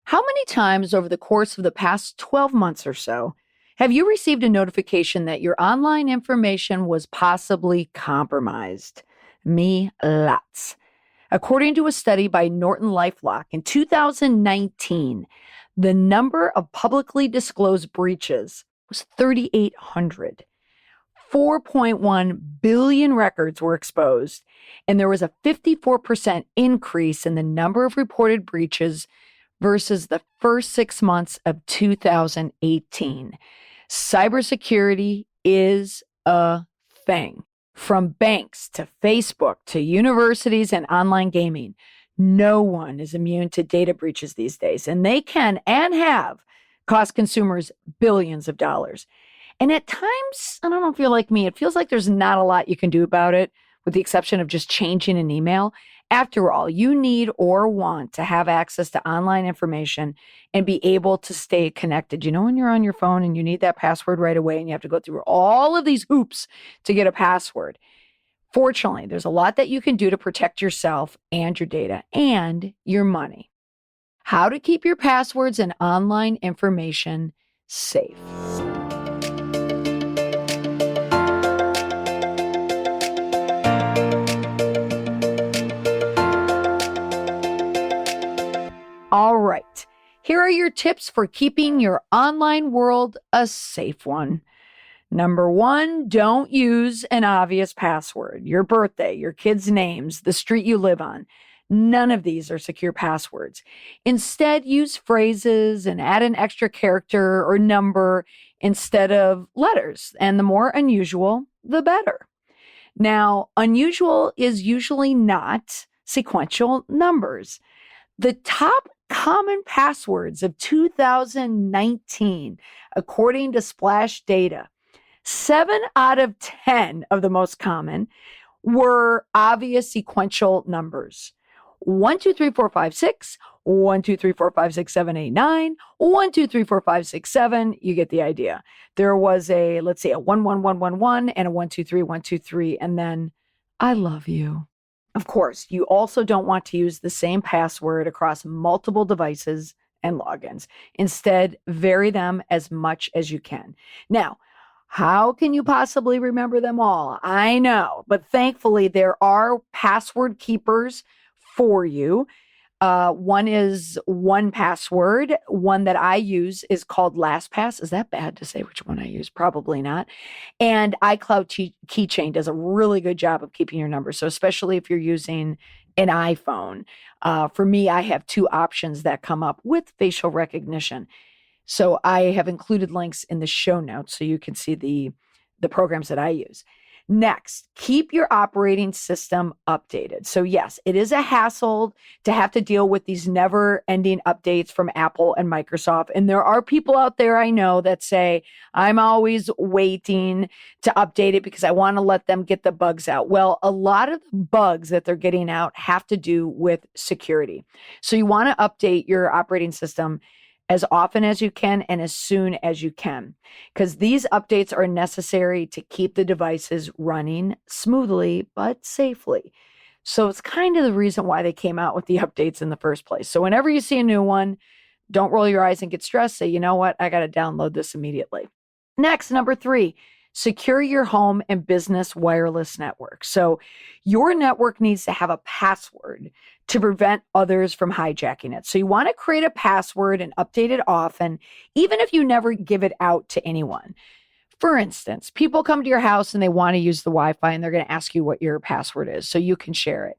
How many times over the course of the past 12 months or so have you received a notification that your online information was possibly compromised? Me, lots. According to a study by Norton LifeLock in 2019, the number of publicly disclosed breaches was 3,800. 4.1 billion records were exposed, and there was a 54% increase in the number of reported breaches versus the first 6 months of 2018. Cybersecurity is a thing. From banks to Facebook to universities and online gaming, no one is immune to data breaches these days, and they can and have cost consumers billions of dollars. And at times, I don't know if you're like me, it feels like there's not a lot you can do about it, with the exception of just changing an email. After all, you need or want to have access to online information and be able to stay connected. You know, when you're on your phone and you need that password right away and you have to go through all of these hoops to get a password. Fortunately, there's a lot that you can do to protect yourself and your data and your money. How to keep your passwords and online information safe. All right, here are your tips for keeping your online world a safe one. Number one, don't use an obvious password. Your birthday, your kids' names, the street you live on. None of these are secure passwords. Instead, use phrases and add an extra character or number instead of letters. And the more unusual, the better. Now, unusual is usually not sequential numbers. The top common passwords of 2019, according to Splash Data, 7 out of 10 of the most common were obvious sequential numbers. 1, 2, 3, 4, 5, 6, 1, 2, 3, 4, 5, 6, 7, 8, 9, 1, 2, 3, 4, 5, 6, 7. You get the idea. There was a 1, 1, 1, 1, 1, and a 1, 2, 3, 1, 2, 3, and then I love you. Of course, you also don't want to use the same password across multiple devices and logins. Instead, vary them as much as you can. Now, how can you possibly remember them all? I know, but thankfully there are password keepers for you. One is 1Password. One that I use is called LastPass. Is that bad to say which one I use? Probably not. And iCloud Keychain does a really good job of keeping your numbers. So especially if you're using an iPhone, for me, I have 2 options that come up with facial recognition. So I have included links in the show notes so you can see the programs that I use. Next, keep your operating system updated. So yes, it is a hassle to have to deal with these never-ending updates from Apple and Microsoft. And there are people out there I know that say, I'm always waiting to update it because I want to let them get the bugs out. Well, a lot of the bugs that they're getting out have to do with security. So you want to update your operating system as often as you can and as soon as you can, because these updates are necessary to keep the devices running smoothly but safely. So it's kind of the reason why they came out with the updates in the first place. So whenever you see a new one, don't roll your eyes and get stressed. Say, you know what? I got to download this immediately. Next, number 3, secure your home and business wireless network. So your network needs to have a password to prevent others from hijacking it. So you want to create a password and update it often, even if you never give it out to anyone. For instance, people come to your house and they want to use the Wi-Fi and they're going to ask you what your password is so you can share it.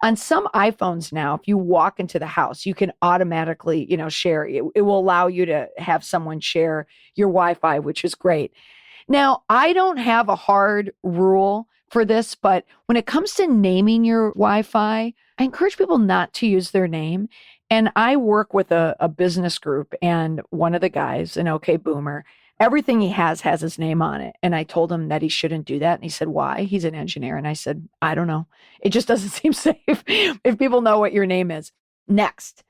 On some iPhones now, if you walk into the house, you can automatically, share. It will allow you to have someone share your Wi-Fi, which is great. Now, I don't have a hard rule for this, but when it comes to naming your Wi-Fi, I encourage people not to use their name. And I work with a business group, and one of the guys, an OK Boomer, everything he has his name on it. And I told him that he shouldn't do that. And he said, why? He's an engineer. And I said, I don't know. It just doesn't seem safe if people know what your name is. Next,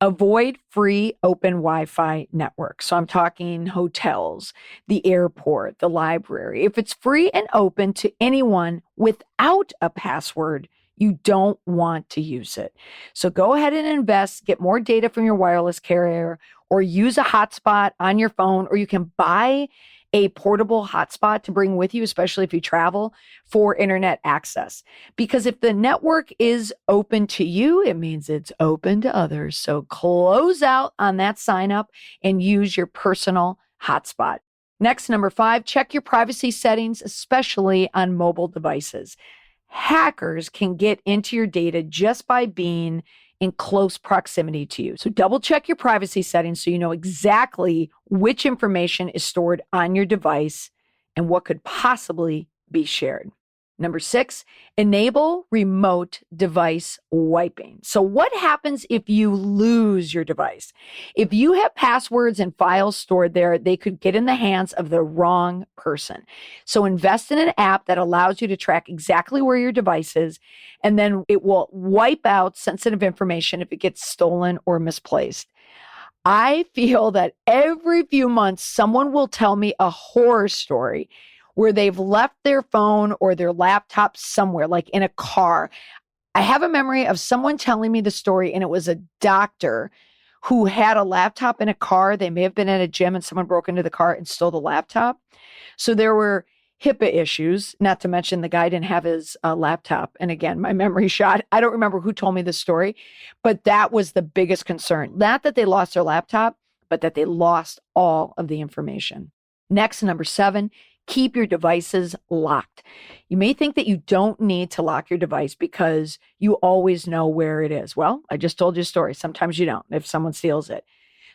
avoid free open Wi-Fi networks. So I'm talking hotels, the airport, the library. If it's free and open to anyone without a password, you don't want to use it. So go ahead and invest, get more data from your wireless carrier, or use a hotspot on your phone, or you can buy a portable hotspot to bring with you, especially if you travel, for internet access. Because if the network is open to you, it means it's open to others. So close out on that sign up and use your personal hotspot. Next, number 5, check your privacy settings, especially on mobile devices. Hackers can get into your data just by being in close proximity to you. So double check your privacy settings so you know exactly which information is stored on your device and what could possibly be shared. Number 6, enable remote device wiping. So what happens if you lose your device? If you have passwords and files stored there, they could get in the hands of the wrong person. So invest in an app that allows you to track exactly where your device is, and then it will wipe out sensitive information if it gets stolen or misplaced. I feel that every few months, someone will tell me a horror story where they've left their phone or their laptop somewhere, like in a car. I have a memory of someone telling me the story, and it was a doctor who had a laptop in a car. They may have been at a gym and someone broke into the car and stole the laptop. So there were HIPAA issues, not to mention the guy didn't have his laptop. And again, my memory shot. I don't remember who told me the story, but that was the biggest concern. Not that they lost their laptop, but that they lost all of the information. Next, number 7, keep your devices locked. You may think that you don't need to lock your device because you always know where it is. Well, I just told you a story. Sometimes you don't if someone steals it.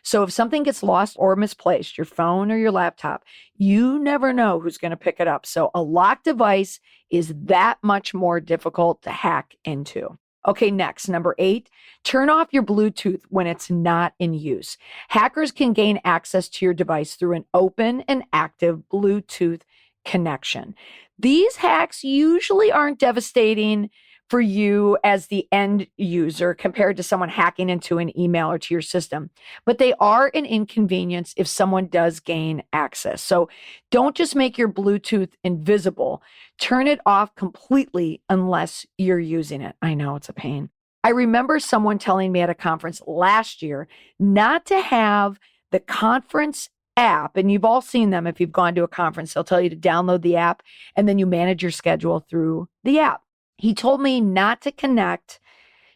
So if something gets lost or misplaced, your phone or your laptop, you never know who's going to pick it up. So a locked device is that much more difficult to hack into. Okay, next, number 8, turn off your Bluetooth when it's not in use. Hackers can gain access to your device through an open and active Bluetooth connection. These hacks usually aren't devastating for you as the end user compared to someone hacking into an email or to your system, but they are an inconvenience if someone does gain access. So don't just make your Bluetooth invisible. Turn it off completely unless you're using it. I know it's a pain. I remember someone telling me at a conference last year not to have the conference app, and you've all seen them if you've gone to a conference. They'll tell you to download the app and then you manage your schedule through the app. He told me not to connect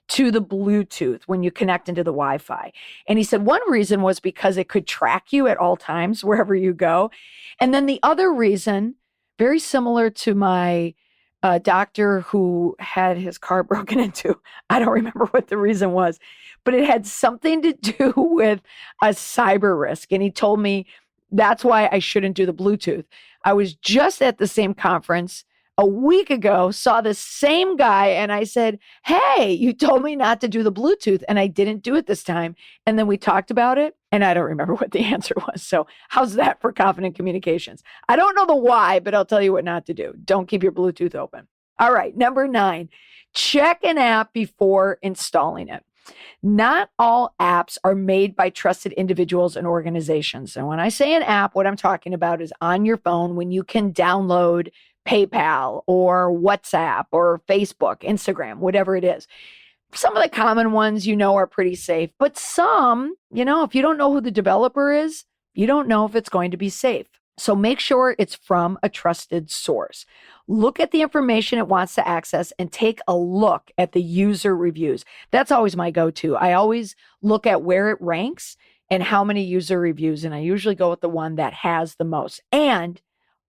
to the Bluetooth when you connect into the Wi-Fi. And he said one reason was because it could track you at all times, wherever you go. And then the other reason, very similar to my doctor who had his car broken into, I don't remember what the reason was, but it had something to do with a cyber risk. And he told me that's why I shouldn't do the Bluetooth. I was just at the same conference a week ago, saw the same guy, and I said, hey, you told me not to do the Bluetooth, and I didn't do it this time. And then we talked about it, and I don't remember what the answer was. So how's that for confident communications? I don't know the why, but I'll tell you what not to do. Don't keep your Bluetooth open. All right, number 9, check an app before installing it. Not all apps are made by trusted individuals and organizations. And when I say an app, what I'm talking about is on your phone when you can download PayPal or WhatsApp or Facebook, Instagram, whatever it is. Some of the common ones, are pretty safe, but some, if you don't know who the developer is, you don't know if it's going to be safe. So make sure it's from a trusted source. Look at the information it wants to access and take a look at the user reviews. That's always my go-to. I always look at where it ranks and how many user reviews, and I usually go with the one that has the most. And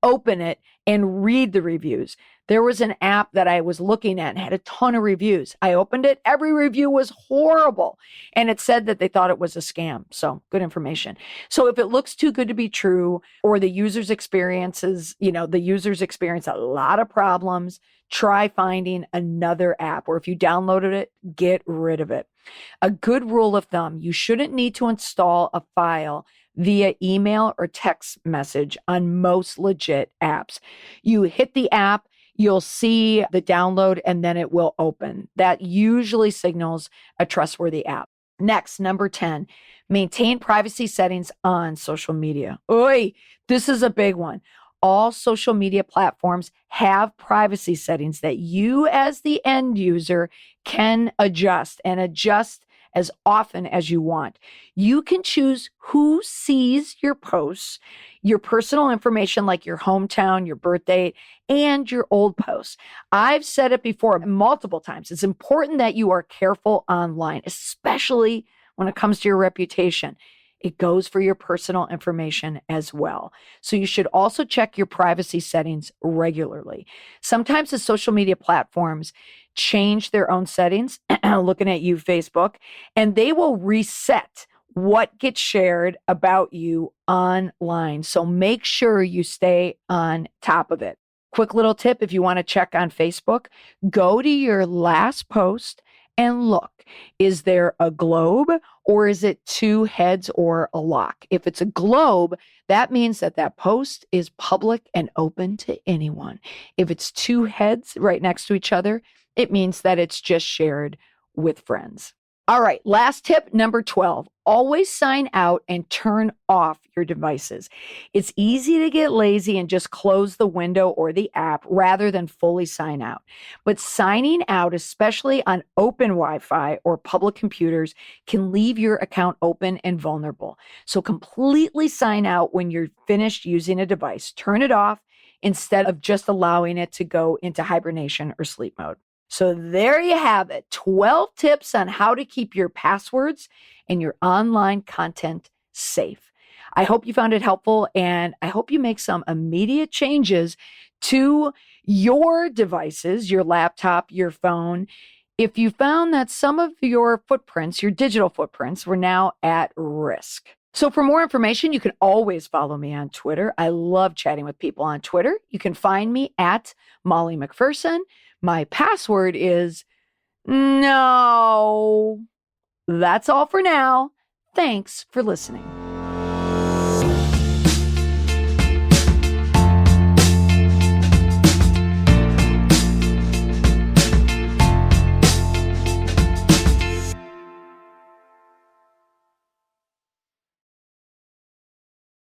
open it and read the reviews. There was an app that I was looking at and had a ton of reviews. I opened it. Every review was horrible. And it said that they thought it was a scam. So good information. So if it looks too good to be true, or the user's experiences, the users experience a lot of problems, try finding another app. Or if you downloaded it, get rid of it. A good rule of thumb, you shouldn't need to install a file via email or text message on most legit apps. You hit the app, you'll see the download, and then it will open. That usually signals a trustworthy app. Next, number 10, maintain privacy settings on social media. Oy, this is a big one. all social media platforms have privacy settings that you as the end user can adjust and adjust as often as you want. You can choose who sees your posts, your personal information like your hometown, your birth date, and your old posts. I've said it before multiple times. It's important that you are careful online, especially when it comes to your reputation. It goes for your personal information as well. So you should also check your privacy settings regularly. Sometimes the social media platforms change their own settings, looking at you, Facebook, and they will reset what gets shared about you online. So make sure you stay on top of it. Quick little tip, if you want to check on Facebook, go to your last post and look, is there a globe or is it two heads or a lock? If it's a globe, that means that that post is public and open to anyone. If it's two heads right next to each other, it means that it's just shared with friends. All right, last tip, number 12, always sign out and turn off your devices. It's easy to get lazy and just close the window or the app rather than fully sign out. But signing out, especially on open Wi-Fi or public computers, can leave your account open and vulnerable. So completely sign out when you're finished using a device. Turn it off instead of just allowing it to go into hibernation or sleep mode. So there you have it, 12 tips on how to keep your passwords and your online content safe. I hope you found it helpful, and I hope you make some immediate changes to your devices, your laptop, your phone, if you found that some of your footprints, your digital footprints, were now at risk. So for more information, you can always follow me on Twitter. I love chatting with people on Twitter. You can find me at Molly McPherson. My password is no. That's all for now. Thanks for listening.